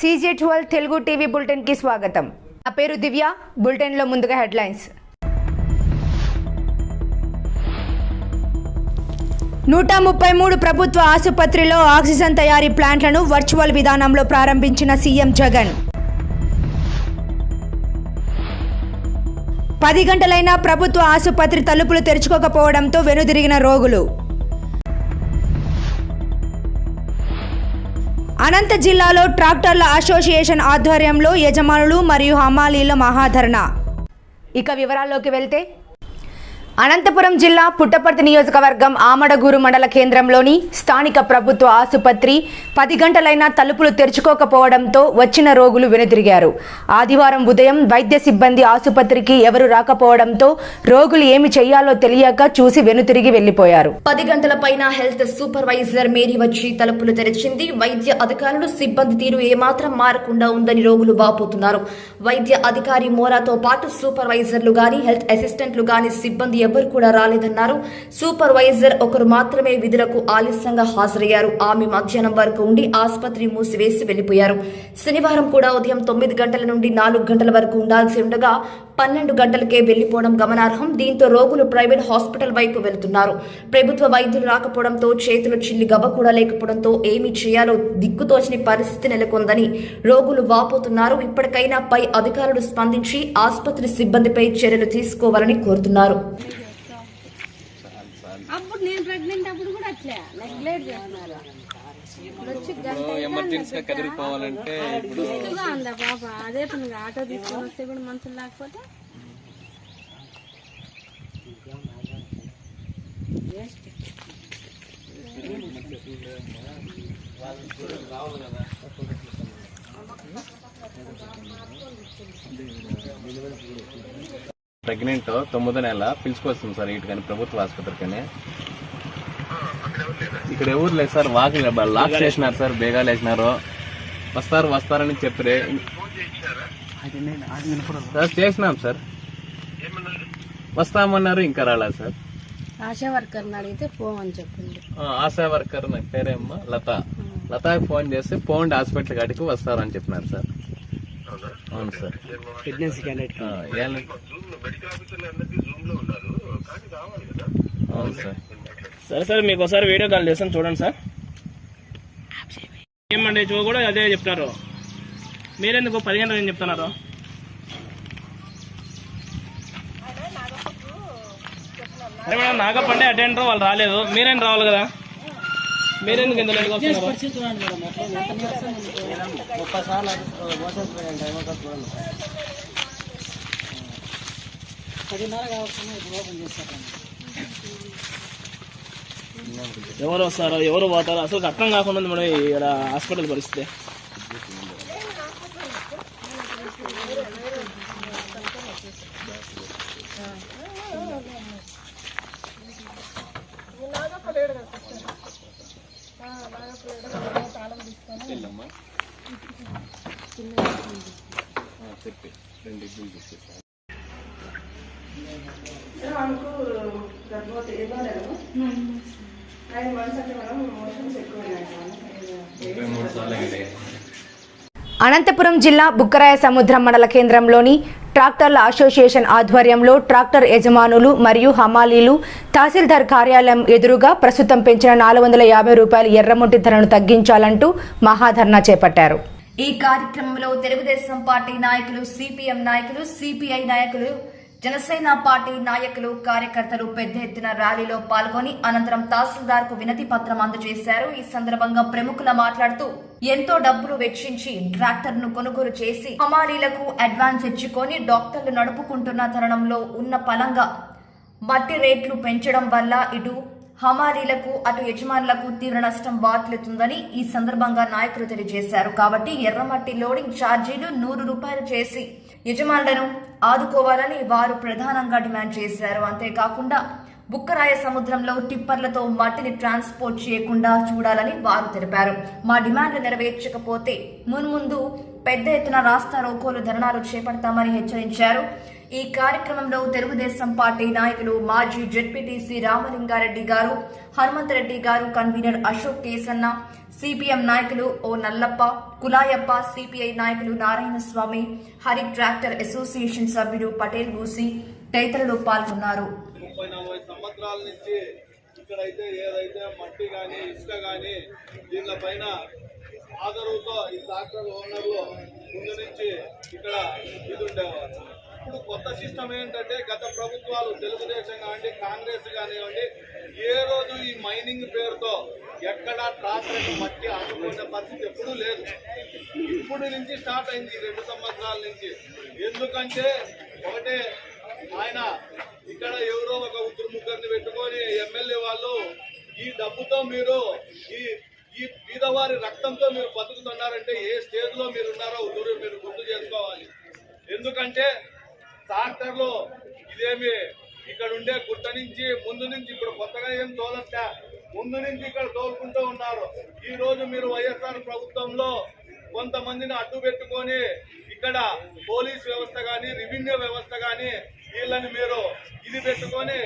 CJ12 Telugu TV bulletin కి స్వాగతం. నా పేరు దివ్య. బులెటిన్ లో ముందుగా హెడ్లైన్స్. 133 ప్రభుత్వ ఆసుపత్రిలో ఆక్సిజన్ తయారీ ప్లాంట్లను వర్చువల్ విధానంలో ప్రారంభించిన సీఎం జగన్. 10 గంటలైనా ప్రభుత్వ ఆసుపత్రి తలుపులు తెరుచుకోకపోవడంతో వెనుదిరిగిన రోగులు. అనంత జిల్లాలో ట్రాక్టర్ల అసోసియేషన్ ఆధ్వర్యంలో యజమానులు మరియు హమాలీల మహాధరణ. ఇక వివరాల్లోకి వెళ్తే, అనంతపురం జిల్లా పుట్టపర్తి నియోజకవర్గం ఆమడగూరు మండల కేంద్రంలోని స్థానిక ప్రభుత్వ ఆసుపత్రి 10 గంటలైనా తలుపులు తెరుచుకోకపోవడంతో వచ్చిన రోగులు వెనుదిరిగారు. ఆదివారం ఉదయం వైద్య సిబ్బంది ఆసుపత్రికి ఎవరు రాకపోవడంతో రోగులు ఏమి చేయాలో తెలియక చూసి వెనుతిరిగి వెళ్లిపోయారు. 10 గంటల పైన హెల్త్ సూపర్వైజర్ మేరీ వచ్చి తలుపులు తెరిచింది. వైద్య అధికారులు సిబ్బంది తీరు ఏమాత్రం మారకుండా ఉందని రోగులు వాపోతున్నారు. వైద్య అధికారి మోరాతో పాటు సూపర్వైజర్లు గాని హెల్త్ అసిస్టెంట్లు గాని సిబ్బంది ఎవరు కూడా రాలేదన్నారు. సూపర్వైజర్ ఒకరు మాత్రమే విధులకు ఆలస్యంగా హాజరయ్యారు. ఆమె మధ్యాహ్నం వరకు ఉండి ఆసుపత్రి మూసివేసి వెళ్లిపోయారు. శనివారం కూడా ఉదయం 9 గంటల నుండి 4 గంటల వరకు ఉండాల్సి ఉండగా 12 గంటలకే వెళ్లిపోవడం గమనార్హం. దీంతో రోగులు ప్రైవేట్ హాస్పిటల్ వైపు వెళుతున్నారు. ప్రభుత్వ వైద్యులు రాకపోవడంతో చేతులు చిల్లి గవ్వ కూడా లేకపోవడంతో ఏమి చేయాలో దిక్కుతోచని పరిస్థితి నెలకొందని రోగులు వాపోతున్నారు. ఇప్పటికైనా పై అధికారులు స్పందించి ఆసుపత్రి సిబ్బందిపై చర్యలు తీసుకోవాలని కోరుతున్నారు. అప్పుడు నేను ప్రెగ్నెంట్ అప్పుడు కూడా అట్లే నెగ్లెక్ట్ చేస్తున్నారు. ఎమర్జెన్సీగా కదిలిపోవాలంటే ఉందా పాప అదే పనిగా ఆటో తీసుకొని వస్తే కూడా మనుషులు లేకపోతే ప్రెగ్నెంట్ 9వ నెల పిలుచుకొస్తుంది సార్ ఇటుకని ప్రభుత్వ ఆసుపత్రికని. ఇక్కడ ఎవరు లేదు సార్. లాక్ చేసినారు సార్, బేగాలు వేసినారు. వస్తారని చెప్పరే సార్. చేసినాం సార్, వస్తామన్నారు, ఇంకా రాలేదు సార్. ఆశా వర్కర్ని అడిగితే పోమని చెప్పింది. ఆశా వర్కర్ నా పేరేమ్మా లతాకి ఫోన్ చేస్తే పోండి హాస్పిటల్ కాడికి వస్తారని చెప్పినారు సార్. అవును సార్. అవును సార్. సరే సార్, మీకు ఒకసారి వీడియో కాల్ చేస్తాను చూడండి సార్. ఏమండి కూడా అదే చెప్తారు. మీరెందుకు 10 గంటలు ఏం చెప్తున్నారు? అరే మేడం, నాగపండి అటెండర్ వాళ్ళు రాలేదు, మీరేం రావాలి కదా. మీరెందుకు ఎంత లేట్గా వస్తున్నారు? ఎవరు వస్తారో ఎవరు పోతారో అసలు అర్థం కాకుండా ఉంది మేడం ఇక్కడ హాస్పిటల్ పరిస్థితి. అనంతపురం జిల్లా బుక్కరాయ సముద్రం మండల కేంద్రంలోని ట్రాక్టర్ల అసోసియేషన్ ఆధ్వర్యంలో ట్రాక్టర్ యజమానులు మరియు హమాలీలు తహసీల్దార్ కార్యాలయం ఎదురుగా ప్రస్తుతం పెంచిన 450 రూపాయల ఎర్రమొట్టి ధరను తగ్గించాలంటూ మహాధర్నా చేపట్టారు. ఈ కార్యక్రమంలో తెలుగుదేశం పార్టీ నాయకులు, సిపిఎం నాయకులు, సిపిఐ నాయకులు, జనసేన పార్టీ నాయకులు, కార్యకర్తలు పెద్ద ఎత్తున ర్యాలీలో పాల్గొని అనంతరం తహసీల్దార్ కు వినతి పత్రం అందజేశారు. ఈ సందర్భంగా ప్రముఖులు మాట్లాడుతూ ఎంతో డబ్బులు వెచ్చించి ట్రాక్టర్ ను కొనుగోలు చేసి హమాలీలకు అడ్వాన్స్ ఇచ్చుకొని డాక్టర్లు నడుపుకుంటున్న తరుణంలో ఉన్న పలంగా మట్టి రేట్లు పెంచడం వల్ల ఇటు హమాలీలకు అటు యజమానులకు తీవ్ర నష్టం వాటిల్లుతుందని ఈ సందర్భంగా నాయకులు తెలియజేశారు. కాబట్టి ఎర్రమట్టి లోడింగ్ ఛార్జీలు 100 రూపాయలు చేసి యజమానులను ఆదుకోవాలని వారు ప్రధానంగా డిమాండ్ చేశారు. అంతేకాకుండా బుక్కరాయ సముద్రంలో టిప్పర్లతో మట్టిని ట్రాన్స్పోర్ట్ చేయకుండా చూడాలని వారు తెలిపారు. మా డిమాండ్లు నెరవేర్చకపోతే మున్ముందు పెద్ద ఎత్తున రాస్తా రోకోలు ధర్నాలు చేపడతామని హెచ్చరించారు. ఈ కార్యక్రమంలో తెలుగుదేశం పార్టీ నాయకులు మాజీ జెడ్పీటీసీ రామలింగారెడ్డి గారు, హనుమంతరెడ్డి గారు, కన్వీనర్ అశోక్ కేసన్న, సిపిఎం నాయకులు ఓ నల్లప్ప, కులాయప్ప, సిపిఐ నాయకులు నారాయణస్వామి, హరి ట్రాక్టర్ అసోసియేషన్ సభ్యులు పటేల్ బూసి తదితరులు పాల్గొన్నారు. 30-40 సంవత్సరాల నుంచి ఇక్కడైతే ఏదైతే మట్టి కానీ ఇసుక కానీ దీనిల పైన ఆదరువుతో ఈ ట్రాక్టర్ ఓనర్లు ముందు నుంచి ఇక్కడ ఇది ఉండేవారు. ఇప్పుడు కొత్త సిస్టమ్ ఏంటంటే గత ప్రభుత్వాలు తెలుగుదేశం కానివ్వండి, కాంగ్రెస్ కానివ్వండి, ఏ రోజు ఈ మైనింగ్ పేరుతో ఎక్కడా ట్రాక్టర్కి మట్టి అందుకునే పరిస్థితి ఎప్పుడూ లేదు. ఇప్పుడు నుంచి స్టార్ట్ అయింది 2 సంవత్సరాల నుంచి. ఎందుకంటే ఒకటే ఆయన ఇక్కడ ఎవరో ఒక 3-4 పెట్టుకొని ఎమ్మెల్యే వాళ్ళు ఈ డబ్బుతో మీరు ఈ పేదవారి రక్తంతో మీరు బతుకుతున్నారంటే ఏ స్టేజ్ లో మీరు ఉన్నారో మీరు గుర్తు చేసుకోవాలి. ఎందుకంటే ట్రాక్టర్లు ఇదేమి ఇక్కడ ఉండే గుట్ట నుంచి ముందు నుంచి ఇప్పుడు కొత్తగా ఏం తోలట్లే, ముందు నుంచి ఇక్కడ తోలుకుంటూ ఉన్నారు. ఈ రోజు మీరు వైఎస్ఆర్ ప్రభుత్వంలో కొంతమందిని అడ్డు పెట్టుకొని ఇక్కడ పోలీస్ వ్యవస్థ కానీ, రెవెన్యూ వ్యవస్థ కానీ వీళ్ళని మీరు ఇది పెట్టుకొని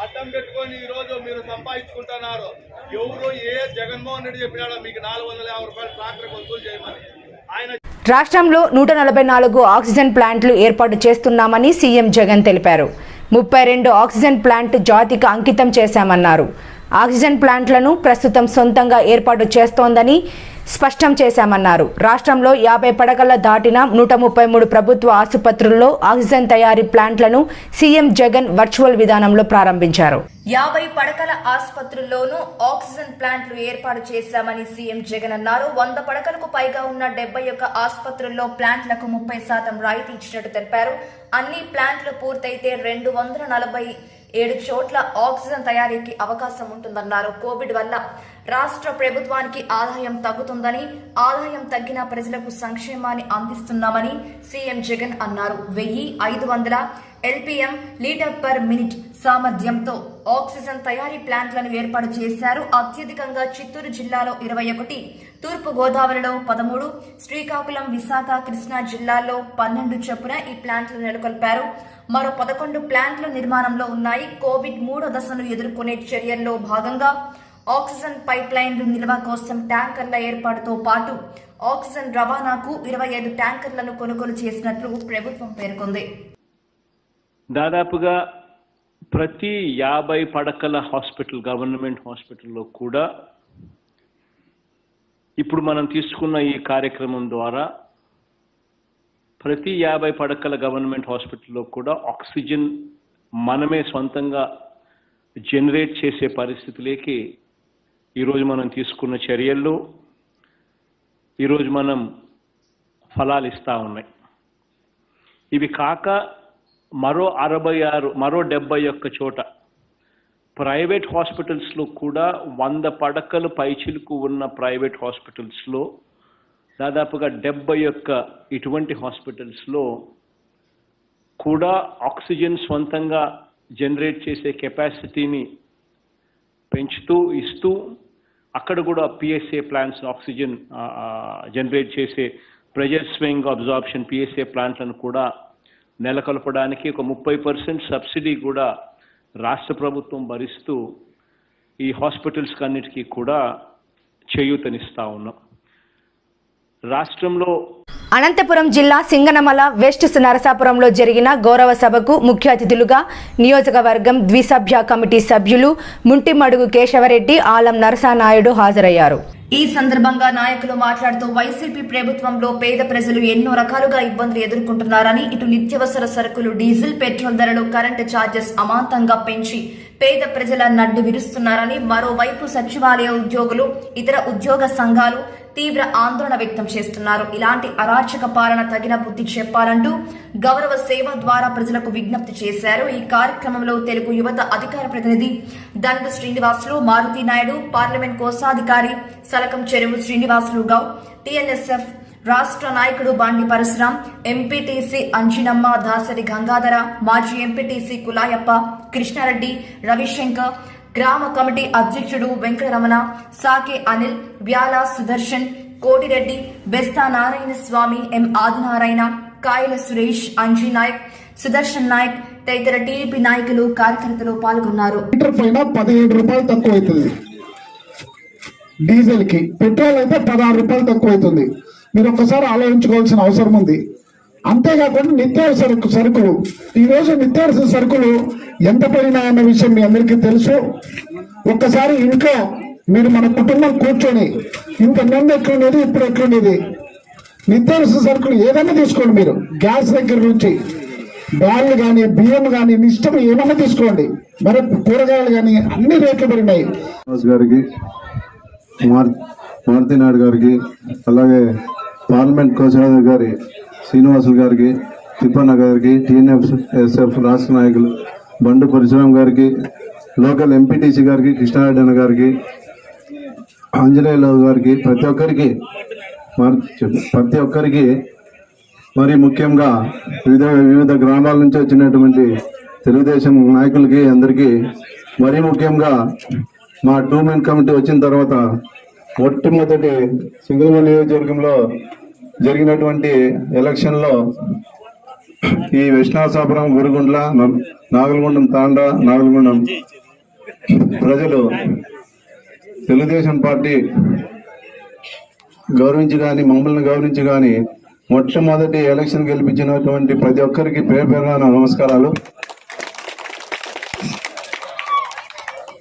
అడ్డం పెట్టుకొని ఈ రోజు మీరు సంపాదించుకుంటున్నారు. ఎవరు జగన్మోహన్ రెడ్డి చెప్పినాడో మీకు 450 రూపాయలు ట్రాక్టర్ వసూలు చేయమని ఆయన. రాష్ట్రంలో 144 ఆక్సిజన్ ప్లాంట్లు ఏర్పాటు చేస్తున్నామని సీఎం జగన్ తెలిపారు. 32 ఆక్సిజన్ ప్లాంట్ జాతికి అంకితం చేశామన్నారు. ఆక్సిజన్ ప్లాంట్లను ప్రస్తుతం సొంతంగా ఏర్పాటు చేస్తోందని స్పష్టం చేశామన్నారు. రాష్ట్రంలో 50 పడకల దాటిన 133 ప్రభుత్వ ఆసుపత్రుల్లో ఆక్సిజన్ తయారీ ప్లాంట్లను సీఎం జగన్ వర్చువల్ విధానంలో ప్రారంభించారు. 50 పడకల ఆసుపత్రుల్లోనూ ఆక్సిజన్ ప్లాంట్లు ఏర్పాటు చేశామని సీఎం జగన్ అన్నారు. 100 పడకలకు పైగా ఉన్న 71 ఆసుపత్రుల్లో ప్లాంట్లకు 30% రాయితీ ఇచ్చినట్టు తెలిపారు. అన్ని ప్లాంట్లు పూర్తయితే 247 చోట్ల ఆక్సిజన్ తయారీకి అవకాశం ఉంటుందన్నారు. కోవిడ్ వల్ల రాష్ట్ర ప్రభుత్వానికి ఆదాయం తగ్గుతుందని, ఆదాయం తగ్గిన ప్రజలకు సంక్షేమాన్ని అందిస్తున్నామని సీఎం జగన్ అన్నారు. 1500 LPM లీటర్ పర్ మినిట్ సామర్థ్యంతో ఆక్సిజన్ తయారీ ప్లాంట్లను ఏర్పాటు చేశారు. అత్యధికంగా చిత్తూరు జిల్లాలో 21, తూర్పు గోదావరిలో 13, శ్రీకాకుళం, విశాఖ, కృష్ణా జిల్లాల్లో 12 చొప్పున ఈ ప్లాంట్లు నెలకొల్పారు. మరో 11 ప్లాంట్లు నిర్మాణంలో ఉన్నాయి. కోవిడ్ 3వ దశను ఎదుర్కొనే చర్యల్లో భాగంగా ఆక్సిజన్ పైప్ లైన్లు నిల్వ కోసం ట్యాంకర్ల ఏర్పాటుతో పాటు ఆక్సిజన్ రవాణాకు 25 ట్యాంకర్లను కొనుగోలు చేసినట్లు ప్రభుత్వం పేర్కొంది. దాదాపుగా ప్రతి 50 పడకల హాస్పిటల్, గవర్నమెంట్ హాస్పిటల్లో కూడా ఇప్పుడు మనం తీసుకున్న ఈ కార్యక్రమం ద్వారా ప్రతి 50 పడకల గవర్నమెంట్ హాస్పిటల్లో కూడా ఆక్సిజన్ మనమే సొంతంగా జనరేట్ చేసే పరిస్థితులకి ఈరోజు మనం తీసుకున్న చర్యల్లో ఈరోజు మనం ఫలాలు ఇస్తూ ఉన్నాయి. ఇవి కాక మరో 71 చోట ప్రైవేట్ హాస్పిటల్స్లో కూడా 100 పడకలు పైచిలుకు ఉన్న ప్రైవేట్ హాస్పిటల్స్లో దాదాపుగా 71 ఇటువంటి హాస్పిటల్స్లో కూడా ఆక్సిజన్ స్వంతంగా జనరేట్ చేసే కెపాసిటీని పెంచుతూ ఇస్తూ అక్కడ కూడా PSA ప్లాంట్స్, ఆక్సిజన్ జనరేట్ చేసే ప్రెజర్ స్వింగ్ అబ్జార్ప్షన్ PSA ప్లాంట్లను కూడా నెలకొల్పడానికి ఒక 30% సబ్సిడీ కూడా రాష్ట్ర ప్రభుత్వం భరిస్తూ ఈ హాస్పిటల్స్ అన్నిటికీ కూడా చేయూతనిస్తూ ఉన్నాం. రాష్ట్రంలో అనంతపురం జిల్లా సింగనమల వెస్ట్ నరసాపురంలో జరిగిన గౌరవ సభకు ముఖ్య అతిథులుగా నియోజకవర్గం ద్విసభ్య కమిటీ సభ్యులు ముంటిమడుగు కేశవరెడ్డి, ఆలం నరసానాయుడు హాజరయ్యారు. ఈ సందర్భంగా నాయకులు మాట్లాడుతూ వైసీపీ ప్రభుత్వంలో పేద ప్రజలు ఎన్నో రకాలుగా ఇబ్బందులు ఎదుర్కొంటున్నారని, ఇటు నిత్యావసర సరుకులు, డీజిల్, పెట్రోల్ ధరలు, కరెంటు ఛార్జెస్ అమాంతంగా పెంచి పేద ప్రజల నడ్డు విరుస్తున్నారని, మరోవైపు సచివాలయ ఉద్యోగులు, ఇతర ఉద్యోగ సంఘాలు తీవ్ర ఆందోళన వ్యక్తం చేస్తున్నారు. ఇలాంటి అరాచక పాలన తగిన బుద్ధి చెప్పాలంటూ గౌరవ సేవ ద్వారా ప్రజలకు విజ్ఞప్తి చేశారు. ఈ కార్యక్రమంలో తెలుగు యువత అధికార ప్రతినిధి దండు శ్రీనివాసులు, మారుతి నాయుడు, పార్లమెంట్ కోశాధికారి సలకం చెరువు శ్రీనివాసులు గౌడ్, టిఎన్ఎస్ఎఫ్ రాష్ట్ర నాయకుడు బండి పరశురాం, ఎంపీటీసీ అంజినమ్మ, దాసరి గంగాధర, మాజీ ఎంపీటీసీ కులాయప్ప, కృష్ణారెడ్డి, రవిశంకర్, గ్రామ కమిటీ అధ్యక్షుడు వెంకటరమణ, సాకే అనిల్, వ్యాల సుదర్శన్, కోటిరెడ్డి, బెస్తా నారాయణ స్వామి, ఎం ఆదినారాయణ, కాయల సురేష్, అంజీ నాయక్, సుదర్శన్ నాయక్ తదితర టీడీపీ నాయకులు కార్యకర్తలు పాల్గొన్నారు. లీటర్ పైన 17 రూపాయలు తక్కువ అవుతుంది డీజిల్ కి, పెట్రోల్ అయితే 16 రూపాయలు తక్కువ అవుతుంది. మీరు ఒక్కసారి ఆలోచించుకోవాల్సిన అవసరం ఉంది. అంతేకాకుండా నిత్యావసర సరుకులు, ఈరోజు నిత్యావసర సరుకులు ఎంత పెరిగినాయన్న విషయం మీ అందరికీ తెలుసు. ఒక్కసారి ఇంట్లో మీరు మన కుటుంబం కూర్చొని ఇంత ముందు ఎట్లుండేది, ఇప్పుడు ఎట్లుండేది, నిత్యావసర సరుకులు ఏదైనా తీసుకోండి. మీరు గ్యాస్ దగ్గర నుంచి బ్యాళ్ళు కానీ, బియ్యం కానీ, ఇష్టం ఏమన్నా తీసుకోండి. మరి కూరగాయలు కానీ అన్ని రేట్లు పెరిగినాయి. గారికి, మారుతి నాయుడు గారికి, అలాగే పార్లమెంట్ కోశాధికారి శ్రీనివాసులు గారికి, తిప్పన్న గారికి, టీఎన్ఎస్ఎఫ్ రాష్ట్ర నాయకులు బండు పరశురాం గారికి, లోకల్ ఎంపీటీసీ గారికి, కృష్ణారెడ్డి అన్న గారికి, ఆంజనేయులు గారికి, ప్రతి ఒక్కరికి మరి ముఖ్యంగా వివిధ గ్రామాల నుంచి వచ్చినటువంటి తెలుగుదేశం నాయకులకి అందరికీ, మరీ ముఖ్యంగా మా 2 కమిటీ వచ్చిన తర్వాత మొట్టమొదటి సింగల్మూరు నియోజకవర్గంలో జరిగినటువంటి ఎలక్షన్లో ఈ విష్ణాసాపురం, గురుగుండ్ల, నాగలగుండం తాండా, నాగలగుండం ప్రజలు తెలుగుదేశం పార్టీ గౌరవించి కానీ, మమ్మల్ని గౌరవించి కానీ మొట్టమొదటి ఎలక్షన్ గెలిపించినటువంటి ప్రతి ఒక్కరికి పేరు పేరున నమస్కారాలు.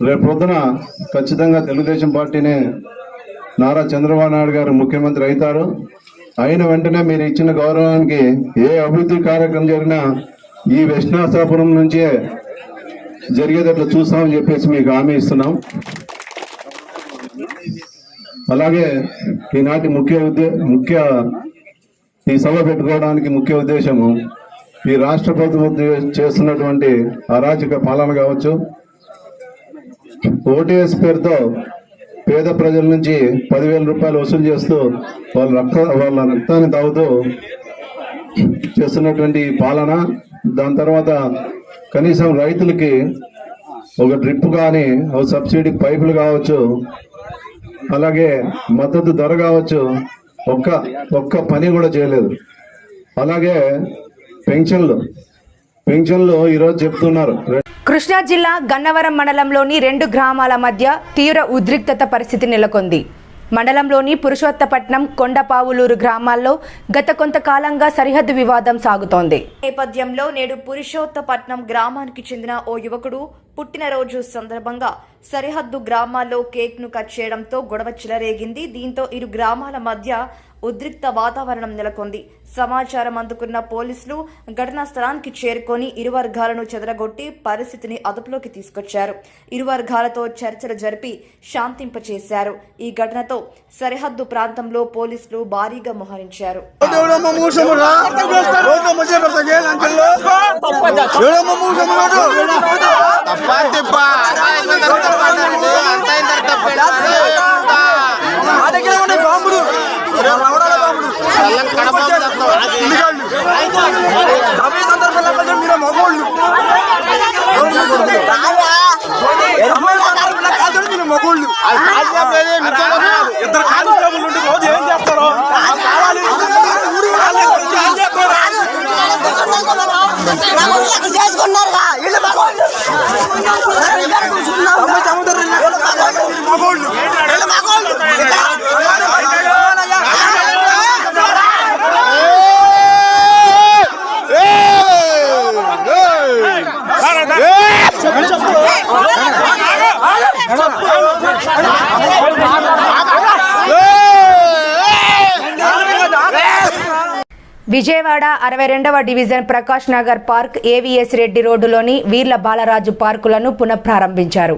రేపు పొద్దున ఖచ్చితంగా తెలుగుదేశం పార్టీనే నారా చంద్రబాబు నాయుడు గారు ముఖ్యమంత్రి అవుతారు. అయిన వెంటనే మీరు ఇచ్చిన గౌరవానికి ఏ అభివృద్ధి కార్యక్రమం జరిగినా ఈ విష్ణాసాపురం నుంచే జరిగేటట్లు చూస్తామని చెప్పేసి మీకు హామీ ఇస్తున్నాం. అలాగే ఈనాటి ముఖ్య ఈ సభ పెట్టుకోవడానికి ముఖ్య ఉద్దేశము ఈ రాష్ట్ర ప్రభుత్వం చేస్తున్నటువంటి అరాచక పాలన కావచ్చు, ఓటీఎస్ పేరుతో పేద ప్రజల నుంచి 10,000 రూపాయలు వసూలు చేస్తూ వాళ్ళ రక్తాన్ని తాగుతూ చేస్తున్నటువంటి పాలన. దాని తర్వాత కనీసం రైతులకి ఒక డ్రిప్ కానీ, ఒక సబ్సిడీ పైపులు కావచ్చు, అలాగే మద్దతు ధర కావచ్చు, ఒక్క పని కూడా చేయలేదు. అలాగే పెన్షన్లు ఈరోజు చెప్తున్నారు. కృష్ణా జిల్లా గన్నవరం మండలంలోని 2 గ్రామాల మధ్య తీవ్ర ఉద్రిక్తత పరిస్థితి నెలకొంది. మండలంలోని పురుషోత్తపట్నం, కొండపావులూరు గ్రామాల్లో గత కొంతకాలంగా సరిహద్దు వివాదం సాగుతోంది. నేపథ్యంలో నేడు పురుషోత్తపట్నం గ్రామానికి చెందిన ఓ యువకుడు పుట్టినరోజు సందర్భంగా సరిహద్దు గ్రామాల్లో కేక్ ను కట్ చేయడంతో గొడవ చెలరేగింది. దీంతో ఇరు గ్రామాల మధ్య ఉద్రిక్త వాతావరణం నెలకొంది. సమాచారం అందుకున్న పోలీసులు ఘటనా స్థలానికి చేరుకొని ఇరు వర్గాలను చెదరగొట్టి పరిస్థితిని అదుపులోకి తీసుకొచ్చారు. ఇరు వర్గాలతో చర్చలు జరిపి శాంతింపచేశారు. ఈ ఘటనతో సరిహద్దు ప్రాంతంలో పోలీసులు భారీగా మోహరించారు. ఇద్దరు కానిస్టేబుల్ ఉంటే రోజు ఏం చేస్తారో చేసుకున్నారుగా విజయవాడ 62వ division Prakash Nagar park, AVS Reddy రోడ్డులోని వీర్ల బాలరాజు పార్కులను పునఃప్రారంభించారు.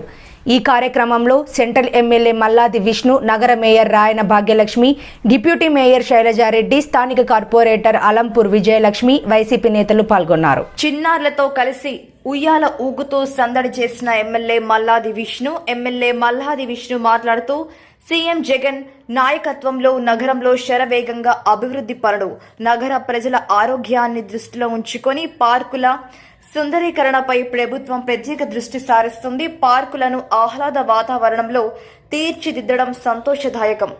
ఈ కార్యక్రమంలో సెంట్రల్ ఎమ్మెల్యే మల్లాది విష్ణు, నగర మేయర్ రాయన భాగ్యలక్ష్మి, డిప్యూటీ మేయర్ శైలజారెడ్డి, స్థానిక కార్పొరేటర్ అలంపూర్ విజయలక్ష్మి, వైసీపీ నేతలు పాల్గొన్నారు. చిన్నారులతో కలిసి ఉయ్యాల ఊగుతూ సందడి చేసిన ఎమ్మెల్యే మల్లాది విష్ణు మాట్లాడుతూ సీఎం జగన్ నాయకత్వంలో నగరంలో శరవేగంగా అభివృద్ధి పనులు, నగర ప్రజల ఆరోగ్యాన్ని దృష్టిలో ఉంచుకొని పార్కుల సుందరీకరణపై ప్రభుత్వం ప్రత్యేక దృష్టి సారిస్తుంది. పార్కులను ఆహ్లాద వాతావరణంలో తీర్చిదిద్దడం సంతోషదాయకం.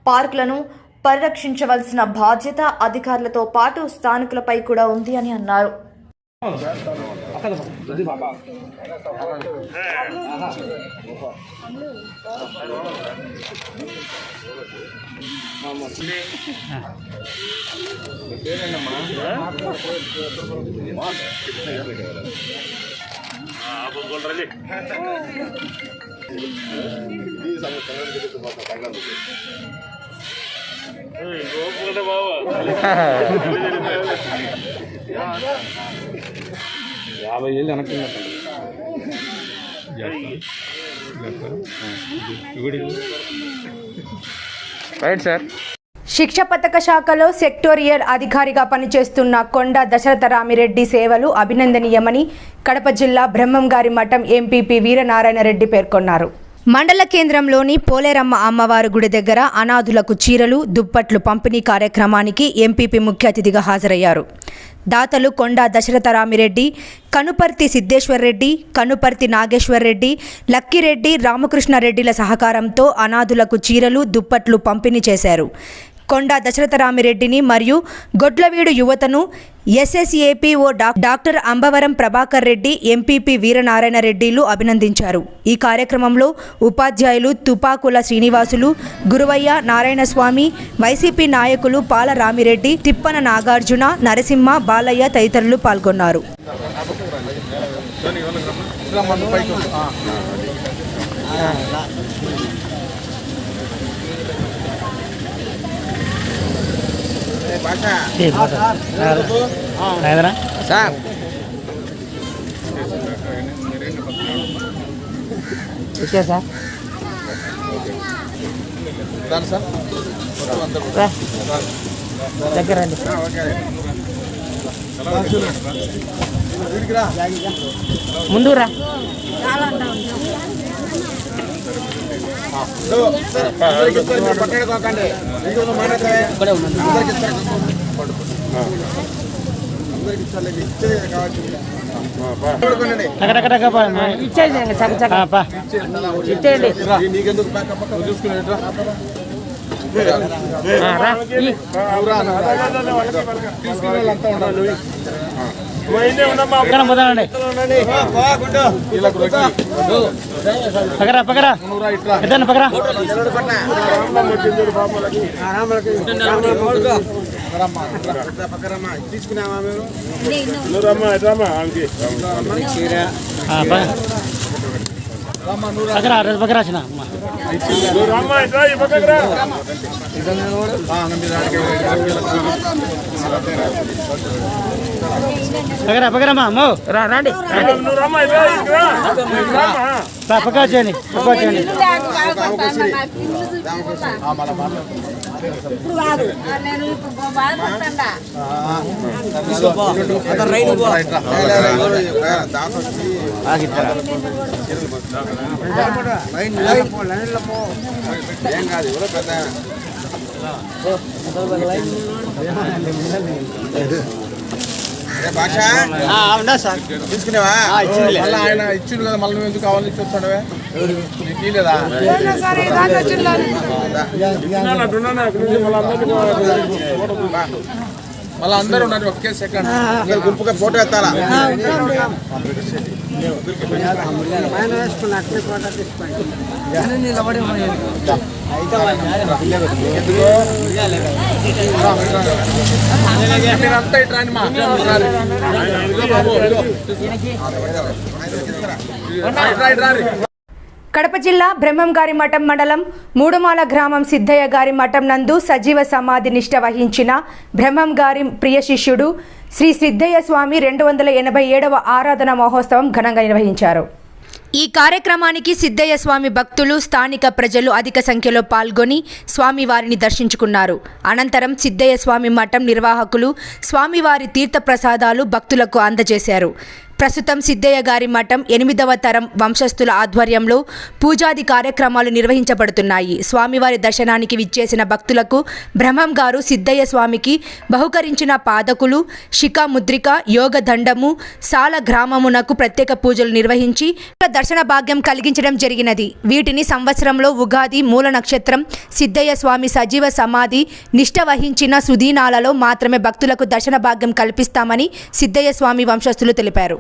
పార్కులను పరిరక్షించవలసిన బాధ్యత అధికారులతో పాటు స్థానికులపై కూడా ఉంది అని అన్నారు. శిక్ష పథక శాఖలో సెక్టోరియల్ అధికారిగా పనిచేస్తున్న కొండా దశరథరామిరెడ్డి సేవలు అభినందనీయమని కడప జిల్లా బ్రహ్మంగారి మఠం ఎంపీపీ వీరనారాయణరెడ్డి పేర్కొన్నారు. మండల కేంద్రంలోని పోలేరమ్మ అమ్మవారి గుడి దగ్గర అనాథులకు చీరలు, దుప్పట్లు పంపిణీ కార్యక్రమానికి ఎంపీపీ ముఖ్య అతిథిగా హాజరయ్యారు. దాతలు కొండా దశరథరామిరెడ్డి, కనుపర్తి సిద్ధేశ్వర్రెడ్డి, కనుపర్తి నాగేశ్వర్రెడ్డి, లక్కిరెడ్డి, రామకృష్ణారెడ్డిల సహకారంతో అనాథులకు చీరలు, దుప్పట్లు పంపిణీ చేశారు. కొండా దశరథరామిరెడ్డిని మరియు గొడ్లవీడు యువతను ఎస్ఎస్ఏపీఓ డాక్టర్ అంబవరం ప్రభాకర్ రెడ్డి, ఎంపీపీ వీరనారాయణరెడ్డిలు అభినందించారు. ఈ కార్యక్రమంలో ఉపాధ్యాయులు తుపాకుల శ్రీనివాసులు, గురువయ్య, నారాయణస్వామి, వైసీపీ నాయకులు పాల రామిరెడ్డి, తిప్పన నాగార్జున, నరసింహ, బాలయ్య తదితరులు పాల్గొన్నారు. ముందు రా పకరా పకరా ఇద్దరు పకరా తీసుకున్నామా పకరా పకరా పకరా పకరమ్మా అమ్మో రాండి పక్కా చేయండి పక్కా చేయండి తీసుకునేవా ఆయన ఇచ్చిండు కదా, మళ్ళీ ఎందుకు కావాలని చూస్తాడవే లేదా మళ్ళీ అందరూ ఉన్నారు. ఒకే సెకండ్ గుంపుగా ఫోటో ఎత్తాలా? మీరంతా ఇట్రాని మా కడప జిల్లా బ్రహ్మంగారి మఠం మండలం మూడుమాల గ్రామం సిద్ధయ్య గారి మఠం నందు సజీవ సమాధి నిష్ఠ వహించిన బ్రహ్మంగారి ప్రియ శిష్యుడు శ్రీ సిద్ధయ్య స్వామి 287వ ఆరాధన మహోత్సవం ఘనంగా నిర్వహించారు. ఈ కార్యక్రమానికి సిద్ధయ్య స్వామి భక్తులు స్థానిక ప్రజలు అధిక సంఖ్యలో పాల్గొని స్వామివారిని దర్శించుకున్నారు. అనంతరం సిద్ధయ్య స్వామి మఠం నిర్వాహకులు స్వామివారి తీర్థప్రసాదాలు భక్తులకు అందజేశారు. ప్రస్తుతం సిద్ధయ్య గారి మఠం 8వ తరం వంశస్థుల ఆధ్వర్యంలో పూజాది కార్యక్రమాలు నిర్వహించబడుతున్నాయి. స్వామివారి దర్శనానికి విచ్చేసిన భక్తులకు బ్రహ్మం గారు సిద్ధయ్య స్వామికి బహుకరించిన పాదకులు, శిఖాముద్రిక, యోగ దండము, సాల గ్రామమునకు ప్రత్యేక పూజలు నిర్వహించి దర్శన భాగ్యం కలిగించడం జరిగినది. వీటిని సంవత్సరంలో ఉగాది, మూల నక్షత్రం, సిద్ధయ్య స్వామి సజీవ సమాధి నిష్ఠ వహించిన సుదీనాలలో మాత్రమే భక్తులకు దర్శన భాగ్యం కల్పిస్తామని సిద్ధయ్య స్వామి వంశస్థులు తెలిపారు.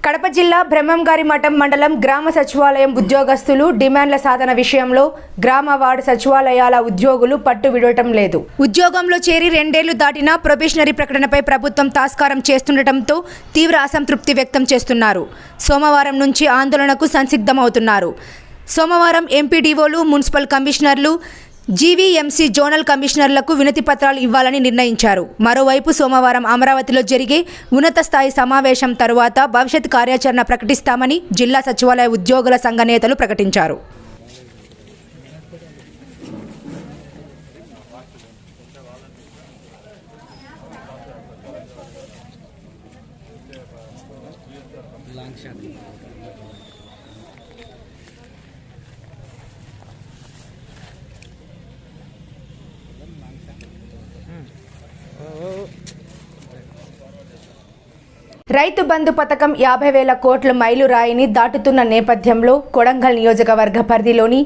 కడప జిల్లా బ్రహ్మంగారి మఠం మండలం గ్రామ సచివాలయం ఉద్యోగస్తులు డిమాండ్ల సాధన విషయంలో గ్రామ వార్డు సచివాలయాల ఉద్యోగులు పట్టు విడవటం లేదు. ఉద్యోగంలో చేరి 2 ఏళ్లు దాటినా ప్రొబేషనరీ ప్రకటనపై ప్రభుత్వం తాస్కారం చేస్తుండటంతో తీవ్ర అసంతృప్తి వ్యక్తం చేస్తున్నారు. సోమవారం నుంచి ఆందోళనకు సంసిద్ధమవుతున్నారు. సోమవారం ఎంపీడీఓలు, మున్సిపల్ కమిషనర్లు, జీవీఎంసీ జోనల్ కమిషనర్లకు వినతి పత్రాలు ఇవ్వాలని నిర్ణయించారు. మరోవైపు సోమవారం అమరావతిలో జరిగే ఉన్నత స్థాయి సమావేశం తరువాత భవిష్యత్ కార్యాచరణ ప్రకటిస్తామని జిల్లా సచివాలయ ఉద్యోగుల సంఘ నేతలు ప్రకటించారు. రైతు బంధు పథకం 50,000 కోట్ల మైలురాయిని దాటుతున్న నేపథ్యంలో కొడంగల్ నియోజకవర్గ పరిధిలోని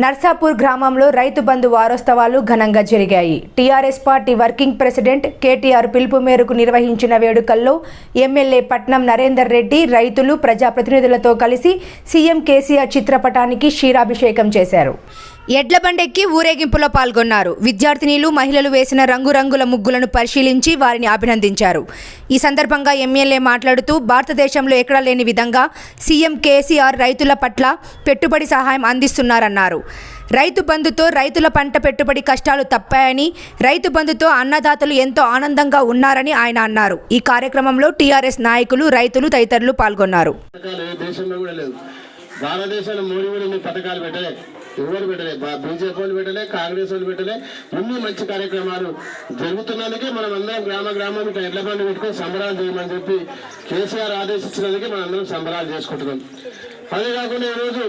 నర్సాపూర్ గ్రామంలో రైతు బంధు వారోత్సవాలు ఘనంగా జరిగాయి. TRS party working president KTR పిలుపు మేరకు నిర్వహించిన వేడుకల్లో ఎమ్మెల్యే పట్నం నరేందర్ రెడ్డి రైతులు, ప్రజాప్రతినిధులతో కలిసి సీఎం కేసీఆర్ చిత్రపటానికి క్షీరాభిషేకం చేశారు. ఎడ్ల బండెక్కి ఊరేగింపులో పాల్గొన్నారు. విద్యార్థినీలు, మహిళలు వేసిన రంగురంగుల ముగ్గులను పరిశీలించి వారిని అభినందించారు. ఈ సందర్భంగా ఎమ్మెల్యే మాట్లాడుతూ భారతదేశంలో ఎక్కడా లేని విధంగా సీఎం కేసీఆర్ రైతుల పట్ల పెట్టుబడి సహాయం అందిస్తున్నారన్నారు. రైతు బంధుతో రైతుల పంట పెట్టుబడి కష్టాలు తప్పాయని, రైతు బంధుతో అన్నదాతలు ఎంతో ఆనందంగా ఉన్నారని ఆయన అన్నారు. ఈ కార్యక్రమంలో టీఆర్ఎస్ నాయకులు, రైతులు తదితరులు పాల్గొన్నారు. భారతదేశంలో మోడీ పథకాలు పెట్టలే, ఎవరు పెట్టలే, బీజేపీ వాళ్ళు పెట్టలే, కాంగ్రెస్ వాళ్ళు పెట్టలే. ఇన్ని మంచి కార్యక్రమాలు జరుగుతున్నందుకే మనం అందరం గ్రామం ఇట్లా ఎడ్ల బండి పెట్టుకొని సంబరాలు చేయమని చెప్పి కేసీఆర్ ఆదేశించినందుకే మనం అందరం సంబరాలు చేసుకుంటున్నాం. అదే కాకుండా ఈరోజు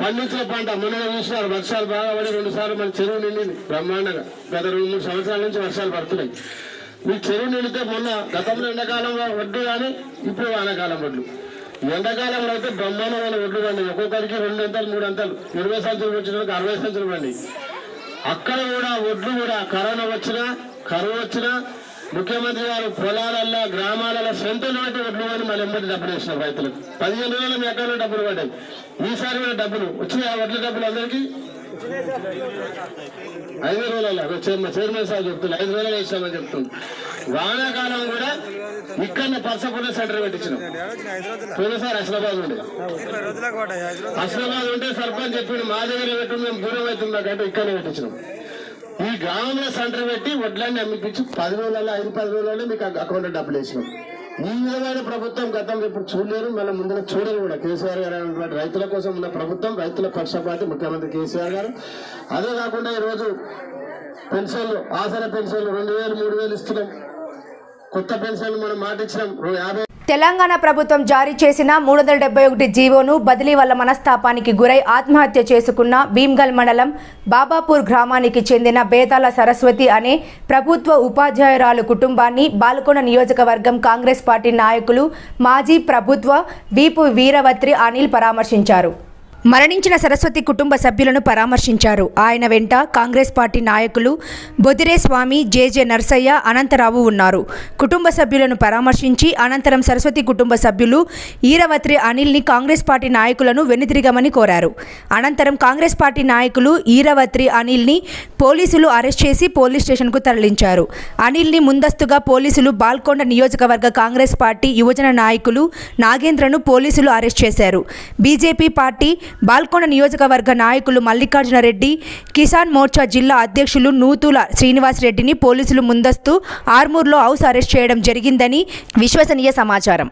పండించిన పంట మొన్న చూసినారు, వర్షాలు బాగా పడి 2 సార్లు మన చెరువు నిండింది బ్రహ్మాండంగా. గత 2-3 సంవత్సరాల నుంచి వర్షాలు పడుతున్నాయి. ఈ చెరువు నిండితే మొన్న గతంలో ఎండాకాలంలో వడ్లు కానీ ఇప్పుడు వానాకాలం వడ్లు. ఎండాకాలంలో అయితే బ్రహ్మాండమైన ఒడ్లు పండి, ఒక్కొక్కరికి 2 అంతలు 3 అంతలు, 20 సంచులు వచ్చిన 60 సంచులు పండి. అక్కడ కూడా ఒడ్లు కూడా కరోనా వచ్చినా, కరువు వచ్చినా ముఖ్యమంత్రి గారు పొలాలల్లో, గ్రామాలలో సెంటర్లు బట్టి ఒడ్లు అని మళ్ళీ ఎంబడి డబ్బులు వేసినారు రైతులకు. 15 రోజులు మీ అక్కడ డబ్బులు పడ్డాయి. ఈసారి కూడా డబ్బులు వచ్చినాయి. ఆ ఒడ్ల డబ్బులు అందరికీ 5 రోజులలో చైర్మన్ సార్ చెప్తున్నారు, 5 రోజులు ఇస్తామని చెప్తుంది. వానాకాలం కూడా ఇక్కడ పర్సపూర్ణ సెంటర్ పెట్టించినాం. పోయినసారి అస్లాబాద్ ఉండే, అస్లాబాద్ ఉంటే సర్పంచ్ చెప్పిండు మా దగ్గర పెట్టు, మేము దూరం అవుతుందాకంటే ఇక్కడనే పెట్టించినాం. ఈ గ్రామంలో సెంటర్ పెట్టి వడ్లన్నీ అమ్మిపించి 10 రోజులలో 5-10 రోజులలో మీకు అకౌంట్లో డబ్బులు వేసినాం. ఈ విధమైన ప్రభుత్వం గతంలో ఇప్పుడు చూడలేరు, మనం ముందుగా చూడరు కూడా. కేసీఆర్ గారు అనేటువంటి రైతుల కోసం ఉన్న ప్రభుత్వం, రైతుల పక్షపాతి ముఖ్యమంత్రి కేసీఆర్ గారు. అదే కాకుండా ఈరోజు పెన్షన్లు, ఆసరా పెన్షన్లు 2,000, 3,000 ఇస్తున్నాం. కొత్త పెన్షన్లు మనం మాట ఇచ్చినాం 50. తెలంగాణ ప్రభుత్వం జారీ చేసిన 371 జీవోను బదిలీ వల్ల మనస్తాపానికి గురై ఆత్మహత్య చేసుకున్న భీమ్గల్ మండలం బాబాపూర్ గ్రామానికి చెందిన బేతాల సరస్వతి అనే ప్రభుత్వ ఉపాధ్యాయురాలు కుటుంబాన్ని బాల్కొండ నియోజకవర్గం కాంగ్రెస్ పార్టీ నాయకులు మాజీ ప్రభుత్వ వీపు వీరవత్రి అనిల్ పరామర్శించారు. మరణించిన సరస్వతి కుటుంబ సభ్యులను పరామర్శించారు. ఆయన వెంట కాంగ్రెస్ పార్టీ నాయకులు బొదిరే స్వామి, జేజే నర్సయ్య, అనంతరావు ఉన్నారు. కుటుంబ సభ్యులను పరామర్శించి అనంతరం సరస్వతి కుటుంబ సభ్యులు ఈరవత్రి అనిల్ని కాంగ్రెస్ పార్టీ నాయకులను వెనుతిరగమని కోరారు. అనంతరం కాంగ్రెస్ పార్టీ నాయకులు ఈరవత్రి అనిల్ని పోలీసులు అరెస్ట్ చేసి పోలీస్ స్టేషన్కు తరలించారు. అనిల్ని ముందస్తుగా పోలీసులు బాల్కొండ నియోజకవర్గ కాంగ్రెస్ పార్టీ యువజన నాయకులు నాగేంద్రను పోలీసులు అరెస్ట్ చేశారు. బీజేపీ పార్టీ బాల్కొండ నియోజకవర్గ నాయకులు మల్లికార్జున రెడ్డి, కిసాన్ మోర్చా జిల్లా అధ్యక్షులు నూతుల శ్రీనివాస్ రెడ్డిని పోలీసులు ముందస్తు ఆర్మూర్లో హౌస్ అరెస్ట్ చేయడం జరిగిందని విశ్వసనీయ సమాచారం.